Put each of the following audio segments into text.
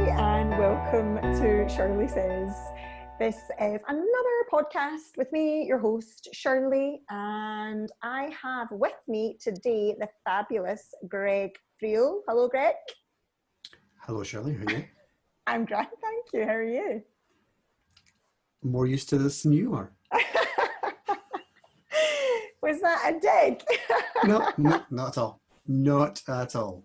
and welcome to Shirley Says. This is another podcast with me, your host, Shirley, and I have with me today the fabulous Greg Friel. Hello, Greg. Hello, Shirley. How are you? I'm great, thank you. How are you? More used to this than you are. Was that a dig? No, not at all. Not at all.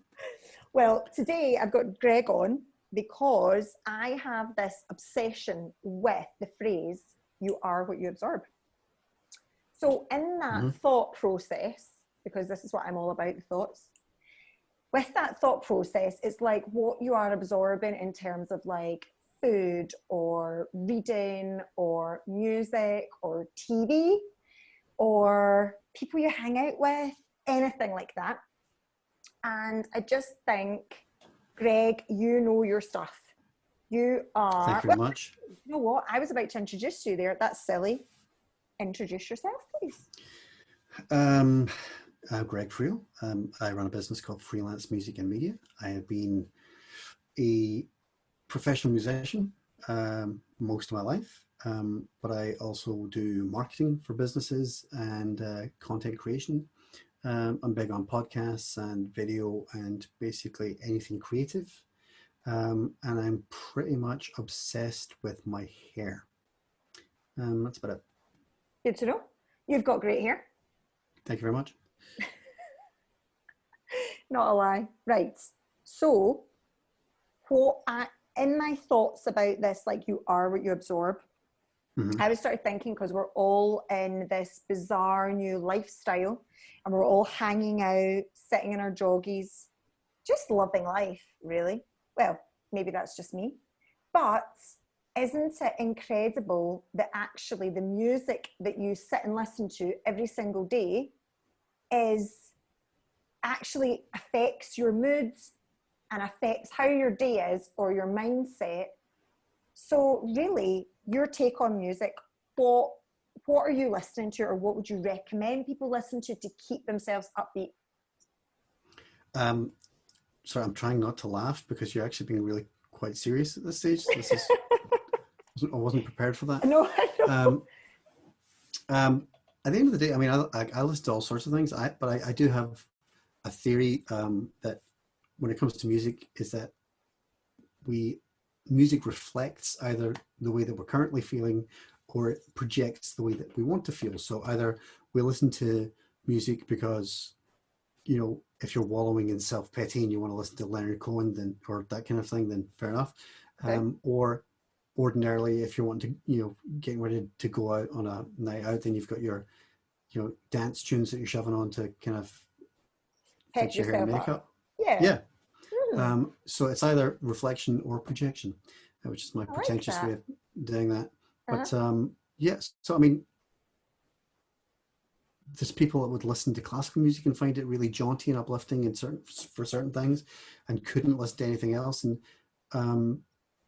Well, today I've got Greg on because I have this obsession with the phrase, you are what you absorb. So in that thought process, because this is what I'm all about, the thoughts, with that thought process, it's like what you are absorbing in terms of like food or reading or music or TV or people you hang out with, anything like that. And I just think, Greg, you know your stuff. You are... Thank you very much. You know what? I was about to introduce you there. That's silly. Introduce yourself, please. I'm Greg Friel. I run a business called Freelance Music and Media. I have been a professional musician most of my life, but I also do marketing for businesses and content creation. I'm big on podcasts and video and basically anything creative. And I'm pretty much obsessed with my hair. That's about it. Good to know. You've got great hair. Thank you very much. Not a lie. Right. So in my thoughts about this, like you are what you absorb, I was started thinking, because we're all in this bizarre new lifestyle and we're all hanging out, sitting in our joggies, just loving life, really. Well, maybe that's just me. But isn't it incredible that actually the music that you sit and listen to every single day actually affects your moods and affects how your day is or your mindset? So really, your take on music, what are you listening to, or what would you recommend people listen to keep themselves upbeat? Sorry, I'm trying not to laugh because you're actually being really quite serious at this stage. I wasn't prepared for that. No, I know. At the end of the day, I mean, I listen to all sorts of things, but I do have a theory that when it comes to music is that music reflects either the way that we're currently feeling or it projects the way that we want to feel. So either we listen to music because, you know, if you're wallowing in self-pity and you want to listen to Leonard Cohen, then, or that kind of thing, then fair enough. Okay. Or ordinarily, if you want to, you know, getting ready to go out on a night out, then you've got your, you know, dance tunes that you're shoving on to kind of fix your hair and makeup. Up. Yeah. Yeah. So it's either reflection or projection, which is my pretentious way of doing that. But yes, so I mean, there's people that would listen to classical music and find it really jaunty and uplifting and for certain things, and couldn't listen to anything else. And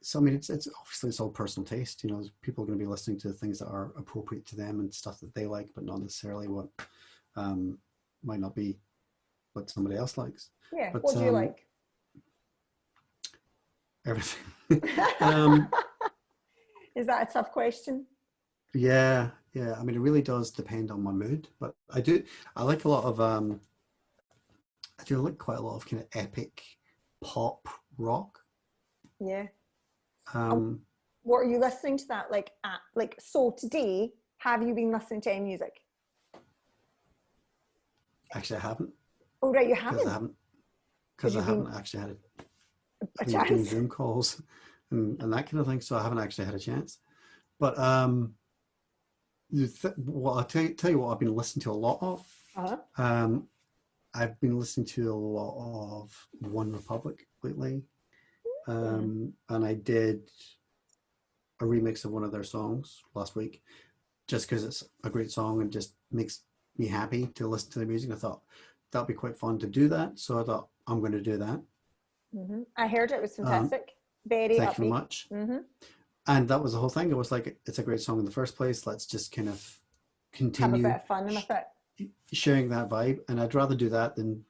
so I mean, it's obviously it's all personal taste. You know, people are going to be listening to things that are appropriate to them and stuff that they like, but not necessarily what might not be what somebody else likes. Yeah. But, what do you like? Everything. Is that a tough question? Yeah. I mean, it really does depend on my mood, but I like a lot of I do like quite a lot of kind of epic pop rock. Yeah. What are you listening to that like so today? Have you been listening to any music? Actually, I haven't. Oh right, you haven't. Because I haven't actually had a chance. Zoom calls and that kind of thing, so I haven't actually had a chance. But well, I'll tell you what I've been listening to a lot of. I've been listening to a lot of One Republic lately, and I did a remix of one of their songs last week, just because it's a great song and just makes me happy to listen to the music. I thought that'd be quite fun to do that, so I thought I'm going to do that. I heard it was fantastic. Very thank upbeat. you very much. And that was the whole thing. I was like, it's a great song in the first place. Let's just kind of continue have a bit of fun with it. Sharing that vibe. And I'd rather do that than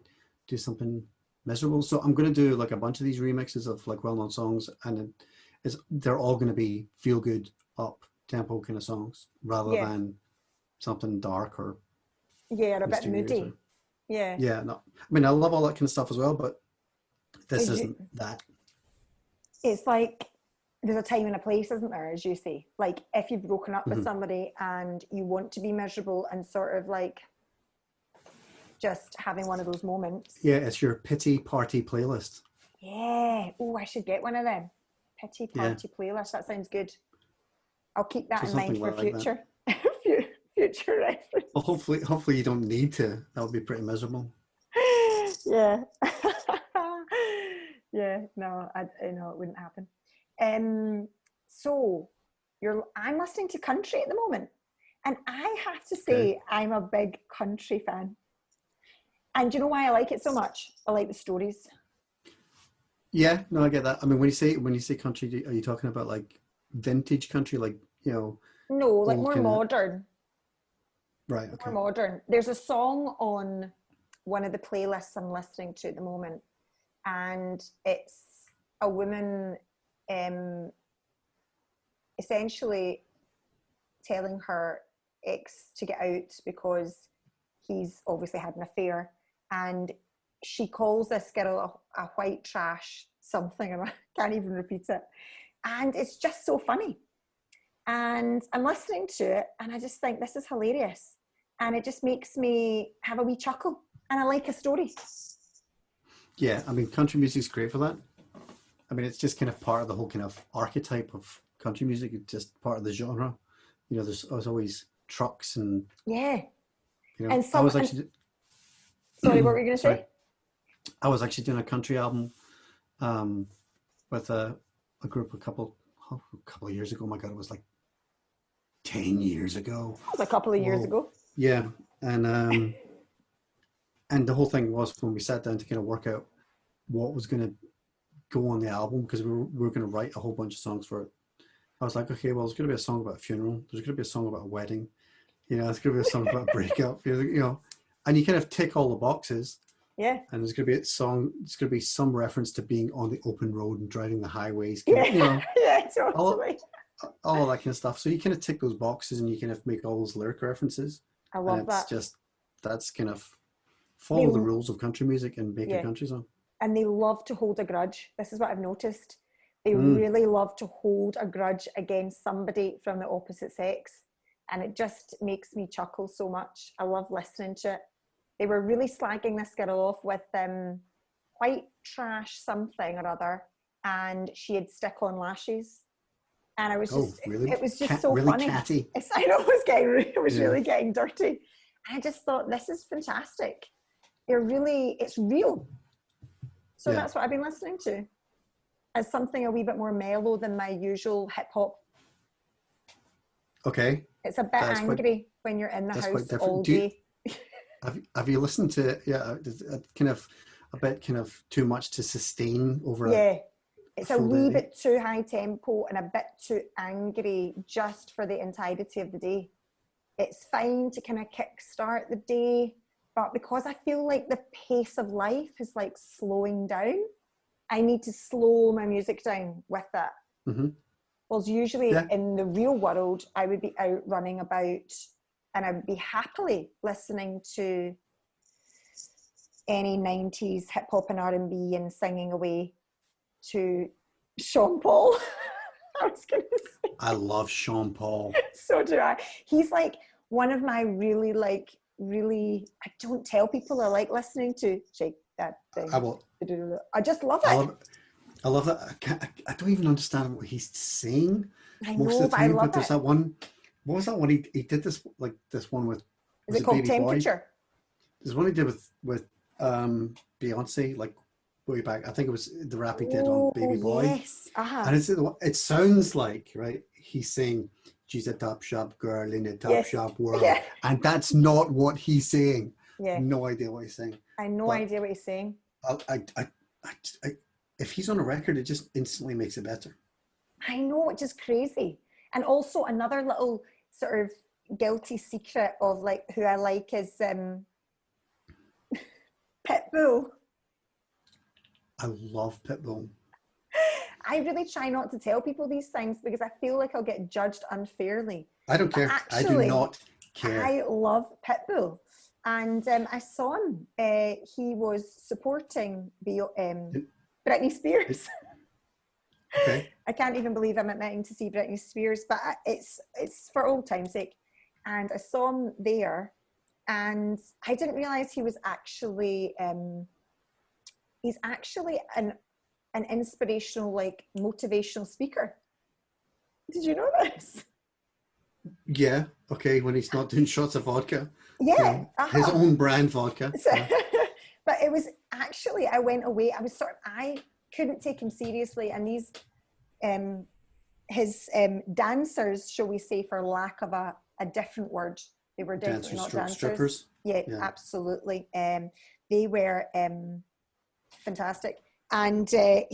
do something miserable. So I'm going to do like a bunch of these remixes of like well-known songs, and they're all going to be feel good, up tempo kind of songs rather Yeah. than something dark or Yeah, a bit mysterious. moody. Yeah. Yeah, no, I mean, I love all that kind of stuff as well, but this isn't that. It's like there's a time and a place, isn't there, as you say? Like if you've broken up with Mm-hmm. somebody and you want to be miserable and sort of like just having one of those moments. Yeah, it's your pity party playlist. Yeah. Oh, I should get one of them. Pity party playlist. That sounds good. I'll keep that in mind for future. Future reference. Well, hopefully you don't need to. That would be pretty miserable. Yeah. Yeah, no, I know it wouldn't happen. So I'm listening to country at the moment, and I have to say I'm a big country fan. And do you know why I like it so much? I like the stories. Yeah, no, I get that. I mean, when you say country, are you talking about like vintage country, like, you know? No, like more modern. Right. Okay. More modern. There's a song on one of the playlists I'm listening to at the moment, and it's a woman essentially telling her ex to get out because he's obviously had an affair, and she calls this girl a white trash something, and I can't even repeat it, and it's just so funny. And I'm listening to it and I just think this is hilarious, and it just makes me have a wee chuckle, and I like a story. Yeah, I mean, country music's great for that. I mean, it's just kind of part of the whole kind of archetype of country music. It's just part of the genre. You know, there's always trucks and yeah. You know, and I was actually. Sorry, what were you going to say? I was actually doing a country album with a group a couple of years ago. Oh my God, it was like 10 years ago. It was a couple of years ago. Yeah, and the whole thing was when we sat down to kind of work out what was going to go on the album, because we were going to write a whole bunch of songs for it. I was like, okay, well, there's going to be a song about a funeral. There's going to be a song about a wedding. You know, there's going to be a song about a breakup. You know, and you kind of tick all the boxes. Yeah. And there's going to be a song. It's going to be some reference to being on the open road and driving the highways. Yeah. You know, yeah, totally. All that kind of stuff. So you kind of tick those boxes and you kind of make all those lyric references. I love that. That's kind of follow the rules of country music and make a country song. And they love to hold a grudge. This is what I've noticed. They really love to hold a grudge against somebody from the opposite sex. And it just makes me chuckle so much. I love listening to it. They were really slagging this girl off with white trash something or other. And she had stick-on lashes. And I was just, really? It was just so really funny. Catty. I know it was really getting dirty. And I just thought, this is fantastic. It's real. So that's what I've been listening to, as something a wee bit more mellow than my usual hip hop. Okay. It's a bit angry when you're in the house all day. Have you listened to a bit too much to sustain over it's a wee bit too high tempo and a bit too angry just for the entirety of the day. It's fine to kind of kickstart the day, but because I feel like the pace of life is like slowing down, I need to slow my music down with that. Mm-hmm. Well, usually in the real world, I would be out running about and I would be happily listening to any 90s hip hop and R&B and singing away to Sean Paul. I love Sean Paul. So do I. He's like one of my really, I don't tell people I like listening to. Shake that thing. I just love it. I love that. I don't even understand what he's saying most of the time. But there's that one. What was that one? He did this one with. Is it called Temperature? Boy? There's one he did with Beyonce, like way back. I think it was the rap he did on Baby Boy. Yes. Uh-huh. And it sounds like, right, he's saying she's a top shop girl in a top shop world, and that's not what he's saying. Yeah. No idea what he's saying. I have no idea what he's saying. If he's on a record, it just instantly makes it better. I know, it's just crazy. And also another little sort of guilty secret of like who I like is Pitbull. I love Pitbull. I really try not to tell people these things because I feel like I'll get judged unfairly. I don't care. I do not care. I love Pitbull. And I saw him. He was supporting Britney Spears. Okay. I can't even believe I'm admitting to see Britney Spears, but it's for old time's sake. And I saw him there, and I didn't realize he was actually he's actually an inspirational, like, motivational speaker. Did you know this? Yeah. Okay. When he's not doing shots of vodka. Yeah. His own brand vodka. So, but it was actually, I went away. I couldn't take him seriously. And these, his dancers, shall we say, for lack of a different word, they were definitely not dancers. Strippers. Yeah, absolutely. They were fantastic. And I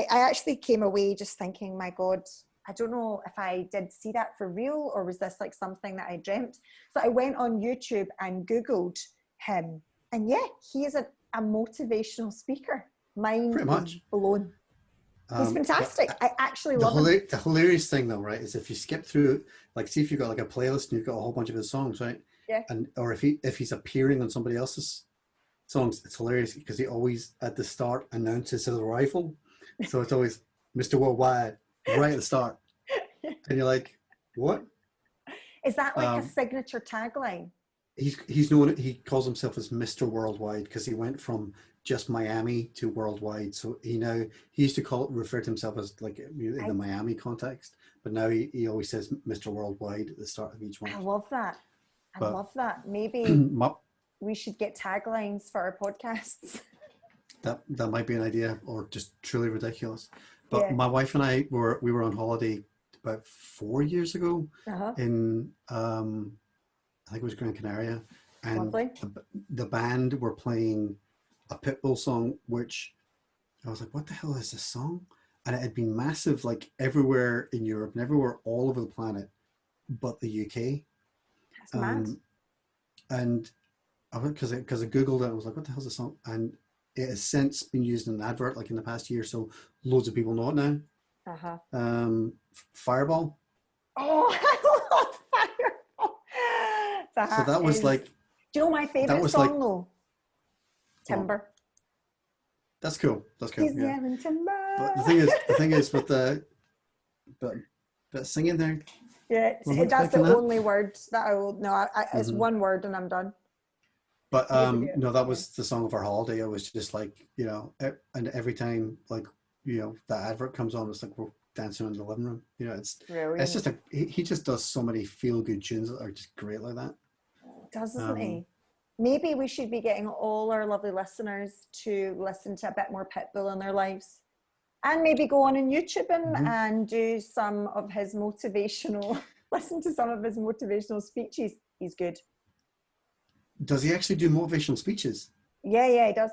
actually came away just thinking, my God, I don't know if I did see that for real, or was this like something that I dreamt? So I went on YouTube and Googled him, and yeah, he is a motivational speaker. Mind Pretty much blown. He's fantastic. I actually love him. The hilarious thing though, right, is if you skip through, like, see if you've got like a playlist and you've got a whole bunch of his songs, right? Yeah. And or if he's appearing on somebody else's songs, it's hilarious because he always at the start announces his arrival. So it's always Mr. Worldwide right at the start. And you're like, what? Is that like a signature tagline? He's known, he calls himself as Mr. Worldwide because he went from just Miami to worldwide. So he used to refer to himself as, like, in the Miami context, but now he always says Mr. Worldwide at the start of each one. I love that. I love that. Maybe we should get taglines for our podcasts. That might be an idea, or just truly ridiculous. But my wife and I were on holiday about 4 years ago in I think it was Gran Canaria, and the band were playing a Pitbull song, which I was like, what the hell is this song? And it had been massive, like, everywhere in Europe and everywhere all over the planet but the UK. That's mad. And because I googled it, I was like, what the hell is this song? And it has since been used in an advert, like, in the past year, so loads of people know it now. Fireball. Oh, I love Fireball. So that was like, do you know my favorite song, though? Timber. That's cool. He's yelling timber. But the thing is with the but singing there. Yeah, that's the only word that I will know. It's one word and I'm done. But no, that was the song of our holiday. I was just like, and every time, like, the advert comes on, it's like we're dancing in the living room. It's just he just does so many feel good tunes that are just great like that. Doesn't he? Maybe we should be getting all our lovely listeners to listen to a bit more Pitbull in their lives, and maybe go on and YouTube him and do some of his motivational. Listen to some of his motivational speeches. He's good. Does he actually do motivational speeches? Yeah, he does.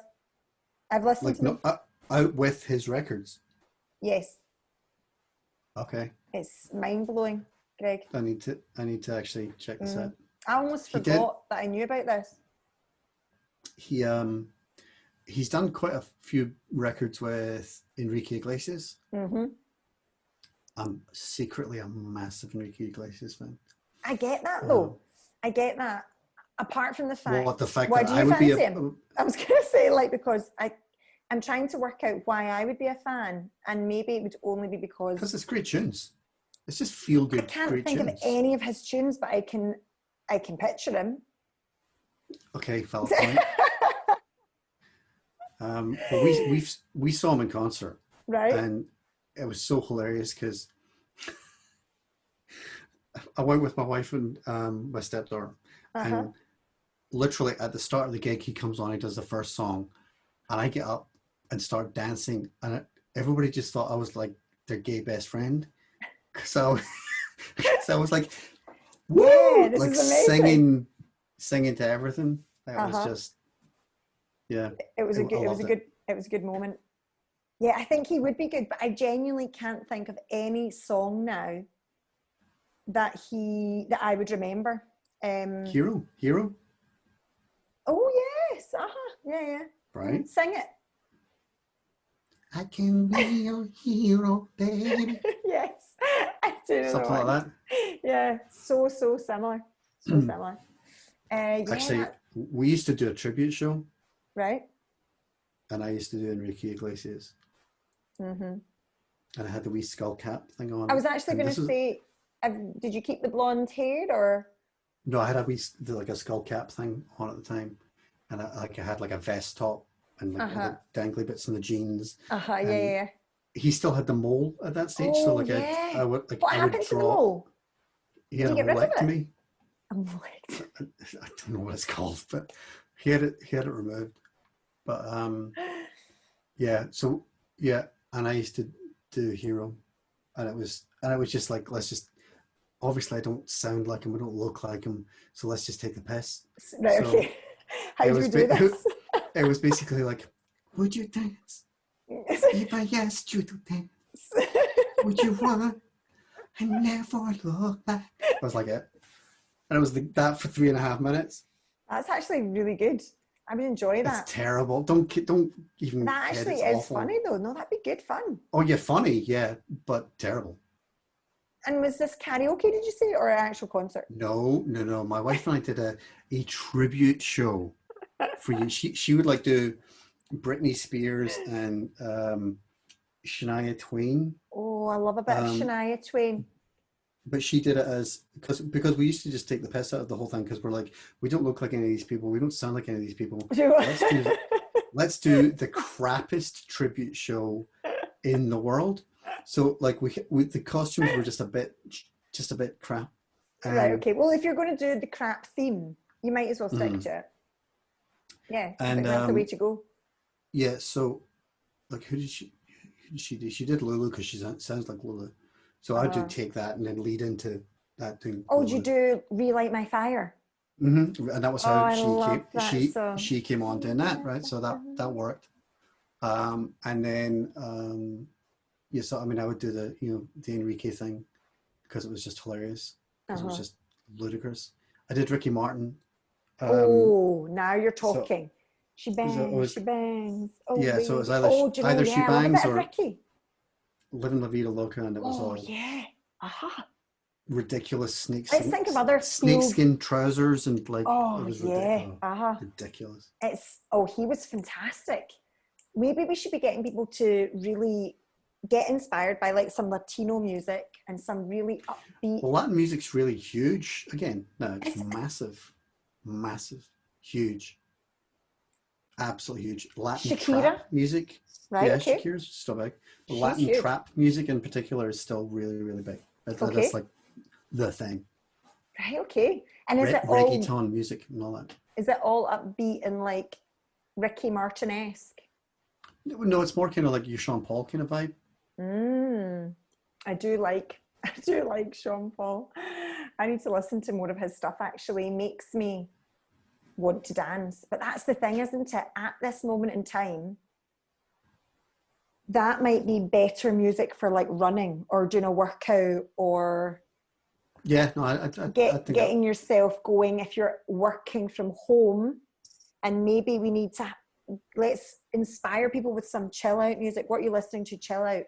I've listened to him. Out with his records. Yes. Okay. It's mind blowing, Greg. I need to actually check this out. I almost forgot that I knew about this. He's done quite a few records with Enrique Iglesias. I'm secretly a massive Enrique Iglesias fan. I get that though. I get that. Apart from the fact, why do you fancy him? I was going to say, like, because I'm trying to work out why I would be a fan, and maybe it would only be because it's great tunes. It's just feel good. I can't think of any of his tunes, but I can picture him. Okay, valid point. Well, we saw him in concert, right? And it was so hilarious because I went with my wife and my stepdaughter, and literally at the start of the gig, he comes on, he does the first song, and I get up and start dancing, and everybody just thought I was like their gay best friend. So I was like, whoa, yeah, like singing to everything. That was just, yeah. It was a good moment. Yeah, I think he would be good, but I genuinely can't think of any song now that I would remember. Hero. Oh yes, yeah. Right. Sing it. I can be your hero, baby. Yes, I do know the Something one. like Yeah, so similar. So that. similar. Yeah, Actually, we used to do a tribute show, right. and I used to do Enrique Iglesias, Hmm. and I had the wee skull cap thing I on. was actually And going this to was say, did you keep the blonde hair or? no, I had a wee like a skull cap thing on at the time, and I had like a vest top and like all Uh-huh. the dangly bits in the jeans, Uh-huh. Yeah, yeah, and yeah. he still had the mole at that stage. So Oh, like yeah. I What would happened to the draw. mole? He Did had you a get rid of it? molectomy. A mole. I don't know what it's called, but he had it removed. But yeah, so yeah, and I used to do Hero, and it was just like, let's just, obviously I don't sound like him, I don't look like him, so let's just take the piss. Right, So okay. How it do was we do this? it was basically like, would you dance if I asked you to dance? Would you want and never look back? I was like it, and it was that for 3.5 minutes. That's actually really good. I would enjoy It's that. terrible. Don't even That kid. actually It's is awful. funny though. No, that'd be good fun. Oh yeah, funny, yeah, but terrible. And was this karaoke, did you say, or an actual concert? No. My wife and I did a tribute show for you. She would like do Britney Spears and Shania Twain. Oh, I love a bit of Um, Shania Twain. but she did it as because we used to just take the piss out of the whole thing because we're like, we don't look like any of these people. We don't sound like any of these people. Do Let's do the crappiest tribute show in the world. So like we the costumes were just a bit crap. Right, And okay. Well, if you're going to do the crap theme, you might as well stick mm, to it. Yeah, I and think that's the way to go. yeah, so like who did she do? She did Lulu because she sounds like Lulu. So I do Uh, take that and then lead into that doing oh, do you Lulu. do Relight My Fire? And that was Oh, how I she love came. that song. She came on doing that, right? So that worked. And then yeah, so I mean, I would do the Enrique thing because it was just hilarious because it was Uh-huh. just ludicrous. I did Ricky Martin. Um, Oh, now you're so talking. She so it bangs, was she bangs. Oh, yeah, so it was baby. Oh, do you know? either She Yeah, I love a bit Bangs of or Ricky. Living La Vida Loca, and it was Oh, all yeah. Aha. ridiculous Let's think of other feel. snakeskin trousers and like it Oh, was yeah. ridiculous. Aha. Ridiculous. He was fantastic. Maybe we should be getting people to really get inspired by like some Latino music and some really upbeat. Well, Latin music's really huge. Again, no, it's It's, massive, massive, huge, absolutely huge. Latin Shakira, trap music, right? yeah, Okay. Shakira's still big. But She's Latin huge. trap music in particular is still really, really big. That's Okay. like the thing. Right, okay. And Reggaeton music and all that. is it all upbeat and like Ricky Martin-esque? No, it's more kind of like your Sean Paul kind of vibe. Mm, I do like I do like Sean Paul. I need to listen to more of his stuff actually. He makes me want to dance. But that's the thing, isn't it? At this moment in time, that might be better music for like running or doing a workout or Yeah, no, I think that. getting yourself going if you're working from home. And maybe we need to let's inspire people with some chill out music. What are you listening to chill out?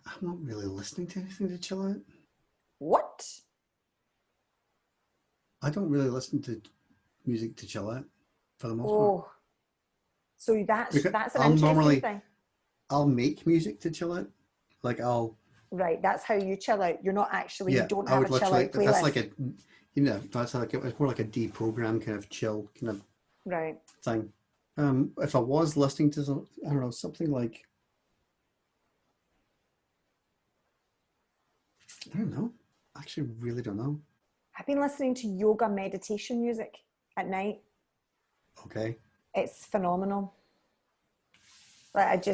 I'm not really listening to anything to chill out. What? I don't really listen to music to chill out for the most part. Oh, so Because that's an interesting thing. I'll make music to chill out. Like Right, that's how you chill out. You're not actually, you yeah, don't I have would a chill literally, out that's like playlist. that's like it's more like a deprogram kind of chill kind of Right. thing. If I was listening to some, I don't know, something like, I don't know. I actually really don't know. I've been listening to yoga meditation music at night. Okay. It's phenomenal. Like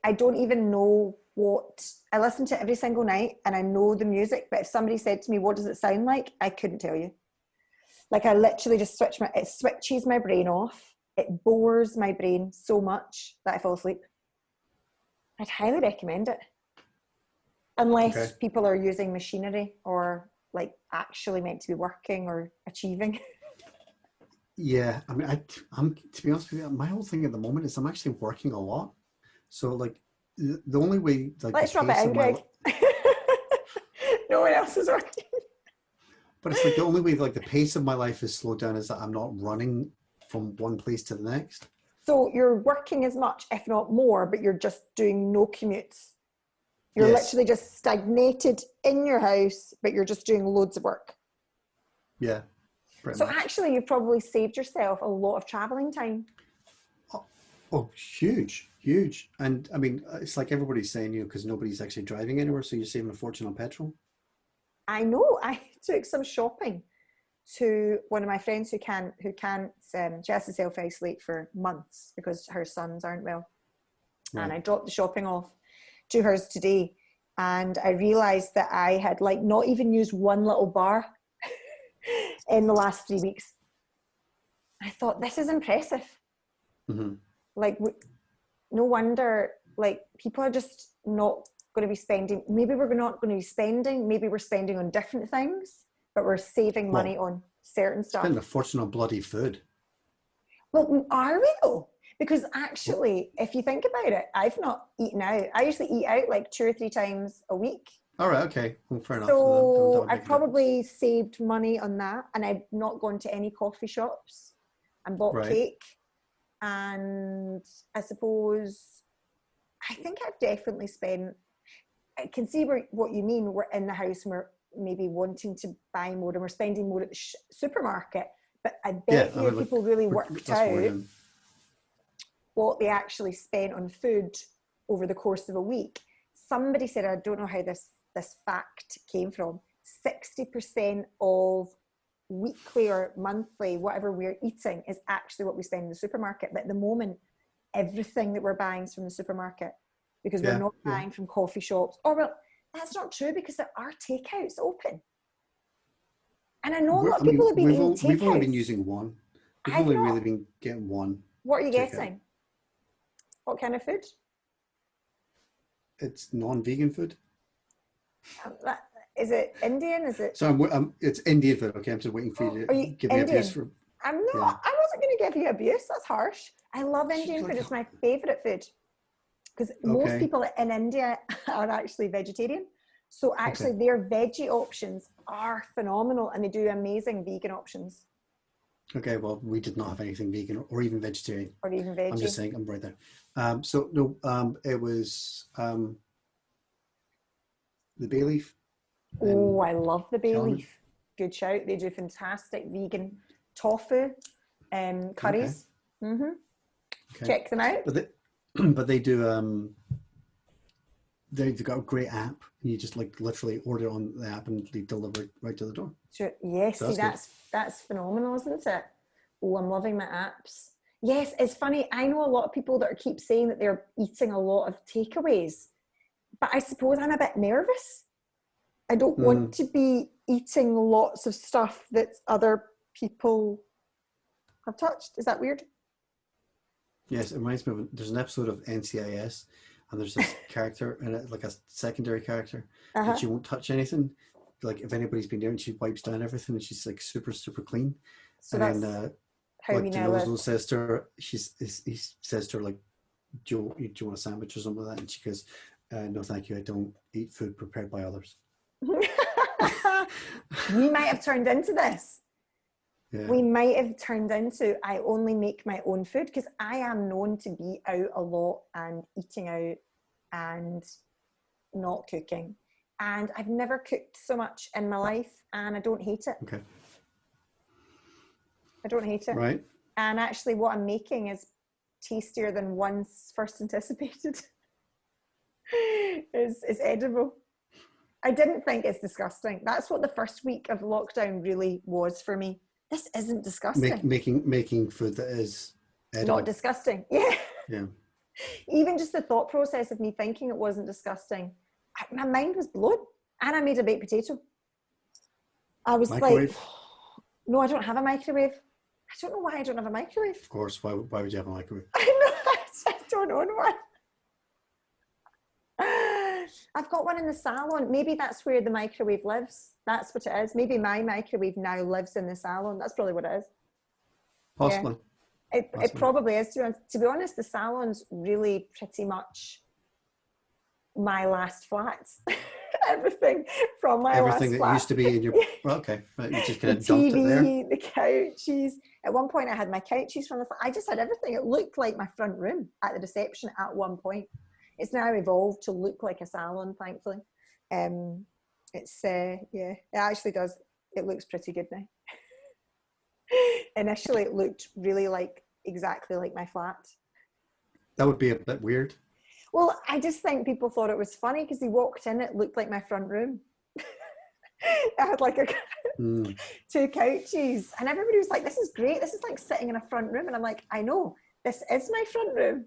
I don't even know what, I listen to it every single night and I know the music, but if somebody said to me, what does it sound like? I couldn't tell you. Like I literally just it switches my brain off. It bores my brain so much that I fall asleep. I'd highly recommend it. Unless Okay. people are using machinery or like actually meant to be working or achieving. Yeah, I mean, I'm to be honest with you, my whole thing at the moment is I'm actually working a lot. So like the only way, like the Let's rub it pace in, of my, Greg. No one else is working. but it's like the only way, like the pace of my life is slowed down is that I'm not running from one place to the next. So you're working as much, if not more, but you're just doing no commutes. You're Yes. literally just stagnated in your house, but you're just doing loads of work. Yeah, pretty So much. actually, you've probably saved yourself a lot of traveling time. Oh, oh, huge, huge. And I mean, it's like everybody's saying, because nobody's actually driving anywhere, so you're saving a fortune on petrol. I know. I took some shopping to one of my friends who can't she has to self-isolate for months because her sons aren't well. And Right. I dropped the shopping off to hers today, and I realized that I had like not even used one little bar in the last 3 weeks. I thought, this is impressive. Mm-hmm. Like, no wonder, like, people are just not going to be spending. Maybe we're not going to be spending. Maybe we're spending on different things, but we're saving money Well, on certain spending stuff. a fortune on bloody food. Well, are we though? Because Well, actually, if you think about it, I've not eaten out. I usually eat out like 2 or 3 times a week. all right, okay. Well, fair enough. That So would I've make a difference. probably saved money on that, and I've not gone to any coffee shops and bought Right. cake. And I suppose I think I've definitely spent. I can see what you mean. We're in the house and we're maybe wanting to buy more, and we're spending more at the supermarket. But I Yeah, bet I you mean, if look, people really worked that's what we're out doing. what they actually spent on food over the course of a week. Somebody said, I don't know how this fact came from, 60% of weekly or monthly, whatever we're eating, is actually what we spend in the supermarket. But at the moment, everything that we're buying is from the supermarket because we're Yeah, not yeah. buying from coffee shops. Or, well, that's not true because there are takeouts open. And I know a lot I of people mean, have been eating we've only been takeouts. using one. We've I've only really not. been getting one What are you takeout. getting? What kind of food? It's non-vegan food. Is it Indian? Is it? So it's Indian food. Okay, I'm just waiting for Oh, you are to you give me abuse Indian? for. I'm Yeah. not. I wasn't going to give you abuse. That's harsh. I love She's Indian food. like, It's my favorite food because most okay, people in India are actually vegetarian. So okay. actually, their veggie options are phenomenal, and they do amazing vegan options Okay, well, we did not have anything vegan or even vegetarian. or even I'm just veggie. saying, I'm right there. So no, it was the bay leaf Oh, and I love the bay Kellerman. leaf. Good shout. They do fantastic vegan tofu Okay, curries. Mm-hmm. okay. Check them out. But they, but they do they've got a great app. And you just like literally order on the app and they deliver right to the door. Sure. Yes, So see, that's good. that's phenomenal, isn't it? Oh, I'm loving my apps. Yes, it's funny. I know a lot of people that keep saying that they're eating a lot of takeaways, but I suppose I'm a bit nervous. I don't want Mm. to be eating lots of stuff that other people have touched. Is that weird? Yes, it reminds me of there's an episode of NCIS and there's this character in it, like a secondary character, and Uh-huh. she won't touch anything. Like if anybody's been there and she wipes down everything and she's like super, super clean. So And then that's how we like now live. Genozo says to her, he says to her like, do you want a sandwich or something like that? And she goes, no, thank you. I don't eat food prepared by others. We might have turned into this. Yeah. We might have turned into I only make my own food because I am known to be out a lot and eating out and not cooking. And I've never cooked so much in my life and I don't hate it. Okay. I don't hate it. Right. And actually what I'm making is tastier than once first anticipated. It's edible. I didn't think it's disgusting. That's what the first week of lockdown really was for me. This isn't disgusting. Making food that is edible. Not disgusting. Yeah. Yeah. Even just the thought process of me thinking it wasn't disgusting, my mind was blown. And I made a baked potato. I was Microwave? like, no, I don't have a microwave. I don't know why I don't have a microwave. Of course. Why would you have a microwave? I know, I don't own one. I've got one in the salon. Maybe that's where the microwave lives. That's what it is. Maybe my microwave now lives in the salon. That's probably what it is. Possibly. It probably is. To be honest, the salon's really pretty much my last flat. Everything from my Everything last that flat. used to be in your, well, okay, right, you just kind The of dumped it there. TV, the couches. At one point I had my couches from the flat. I just had everything. It looked like my front room at the reception at one point. It's now evolved to look like a salon, thankfully. It's yeah, it actually does. It looks pretty good now. Initially it looked really like exactly like my flat. That would be a bit weird. Well, I just think people thought it was funny because he walked in, it looked like my front room. I had like two couches, and everybody was like, this is great, this is like sitting in a front room. And I'm like, I know, this is my front room,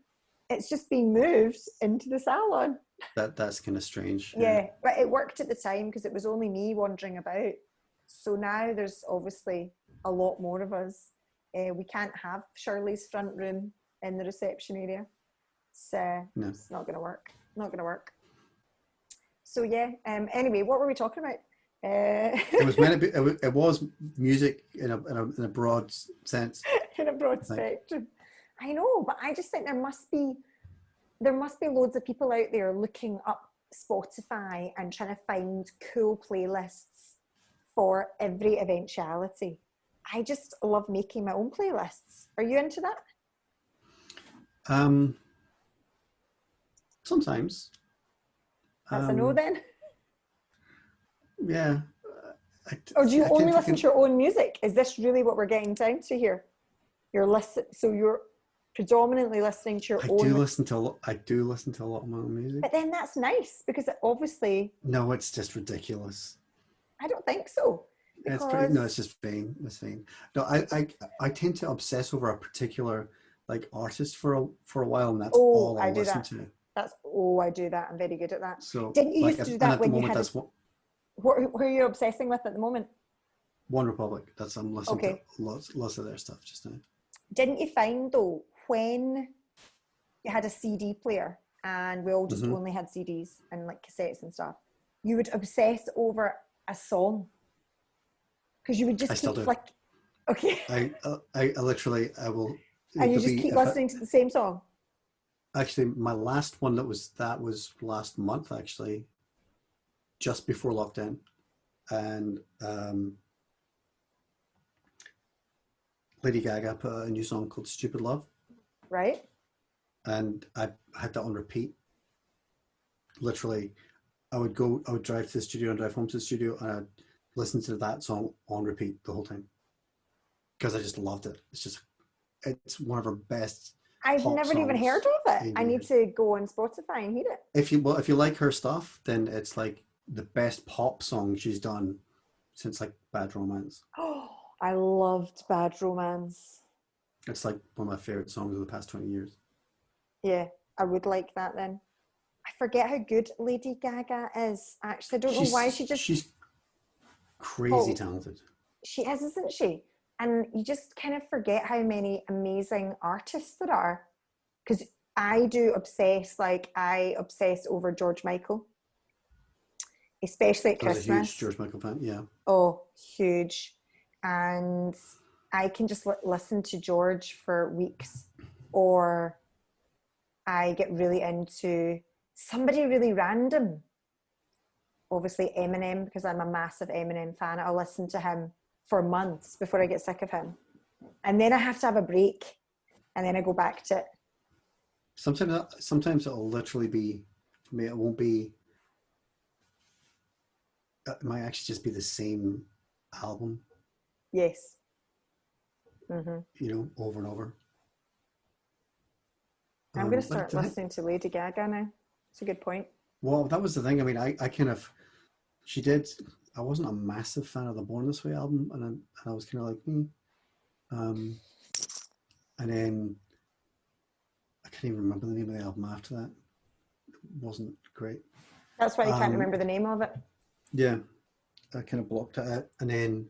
it's just been moved into the salon. That's kind of strange. Yeah, but it worked at the time because it was only me wandering about. So now there's obviously a lot more of us. We can't have Shirley's front room in the reception area. So No. It's not going to work. Not going to work. So yeah. Anyway, what were we talking about? It was meant to be. It was music in a broad sense. In a broad spectrum. I know, but I just think there must be loads of people out there looking up Spotify and trying to find cool playlists for every eventuality. I just love making my own playlists. Are you into that? Sometimes. That's a no then? Yeah. Or do you only listen to your own music? Is this really what we're getting down to here? So you're predominantly listening to your own. I do listen to a lot of my own music. But then that's nice because it obviously. No, it's just ridiculous. I don't think so. It's just vain. It's vain. No, I tend to obsess over a particular like artist for a while, and that's all I listen to. I do that. I'm very good at that. So didn't you used to do that when you had? Who are you obsessing with at the moment? One Republic. I'm listening to lots of their stuff just now. Didn't you find though when you had a CD player and we all just only had CDs and like cassettes and stuff, you would obsess over a song because you would just keep flick. Okay. I literally will. And you just keep listening to the same song. Actually, my last one that was last month actually, just before lockdown, and Lady Gaga put out a new song called "Stupid Love." Right. And I had that on repeat. Literally, I would drive to the studio and drive home to the studio, and I'd listen to that song on repeat the whole time because I just loved it. It's one of her best. I've never even heard of it. I need to go on Spotify and hear it. If you like her stuff, then it's like the best pop song she's done since like Bad Romance. Oh, I loved Bad Romance. It's like one of my favorite songs of the past 20 years. Yeah, I would like that then. I forget how good Lady Gaga is. Actually, I don't know why she's crazy talented. She is, isn't she? And you just kind of forget how many amazing artists there are. Because I do obsess, I obsess over George Michael. Especially at Christmas. I was a huge George Michael fan, yeah. Oh, huge. And I can just listen to George for weeks. Or I get really into somebody really random. Obviously Eminem, because I'm a massive Eminem fan. I'll listen to him for months before I get sick of him. And then I have to have a break. And then I go back to it. Sometimes it'll literally be, for me, it won't be, it might actually just be the same album. Yes. Mm-hmm. You know, over and over. I'm going to start listening to Lady Gaga now. It's a good point. Well, that was the thing. I mean, I wasn't a massive fan of the Born This Way album, and I was kind of like, and then I can't even remember the name of the album after that. It wasn't great. That's why you can't remember the name of it. Yeah, I kind of blocked it out. And then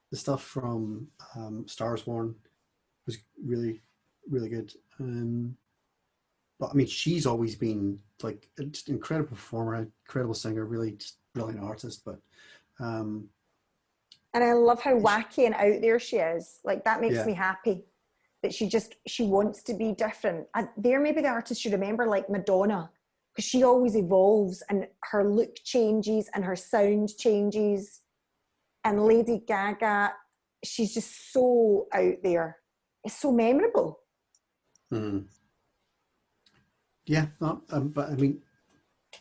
the stuff from Stars Born was really, really good. But I mean, she's always been like just an incredible performer, incredible singer, really just brilliant artist. But and I love how wacky and out there she is. Like that makes me happy. that she wants to be different. And there maybe the artist you remember, like Madonna, because she always evolves and her look changes and her sound changes. And Lady Gaga, she's just so out there. It's so memorable. Mm. Yeah, no, but I mean,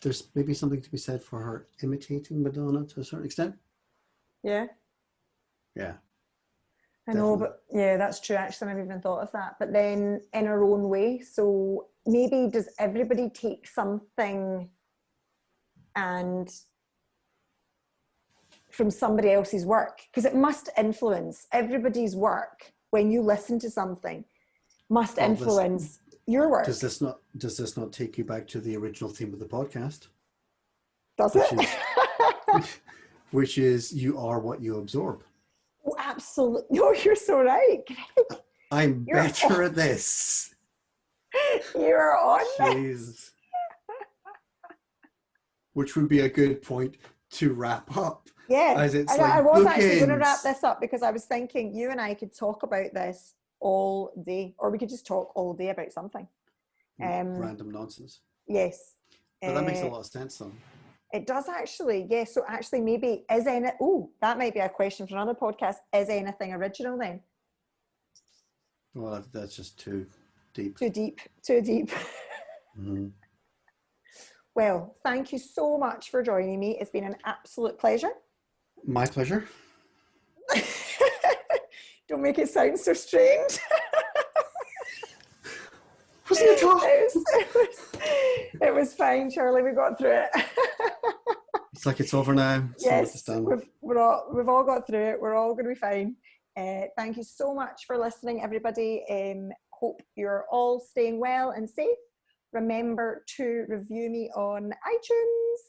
there's maybe something to be said for her imitating Madonna to a certain extent. Yeah. Yeah. I know, but yeah, that's true. Actually, I never even thought of that. But then in her own way. So maybe does everybody take something and from somebody else's work? Because it must influence everybody's work. When you listen to something, must influence your work. Does this not take you back to the original theme of the podcast? Does it? Which is you are what you absorb. Oh, absolutely. No, you're so right. I'm better at this. You're on this. Which would be a good point to wrap up. Yeah, as it's I was actually going to wrap this up because I was thinking you and I could talk about this all day, or we could just talk all day about something. Random nonsense. Yes. But that makes a lot of sense, though. It does actually, yes. So actually maybe, that might be a question for another podcast. Is anything original then? Well, that's just too deep. Too deep. Mm-hmm. Well, thank you so much for joining me. It's been an absolute pleasure. My pleasure. Don't make it sound so strange. It was fine, Shirley. We got through it. It's like it's over now. Yes, we've all got through it. We're all going to be fine. Thank you so much for listening, everybody. Hope you're all staying well and safe. Remember to review me on iTunes.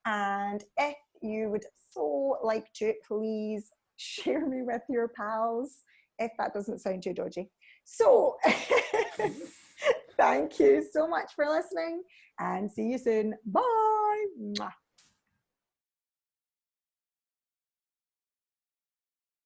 And if you would so like to, please share me with your pals, if that doesn't sound too dodgy. So thank you so much for listening and see you soon. Bye. Mwah.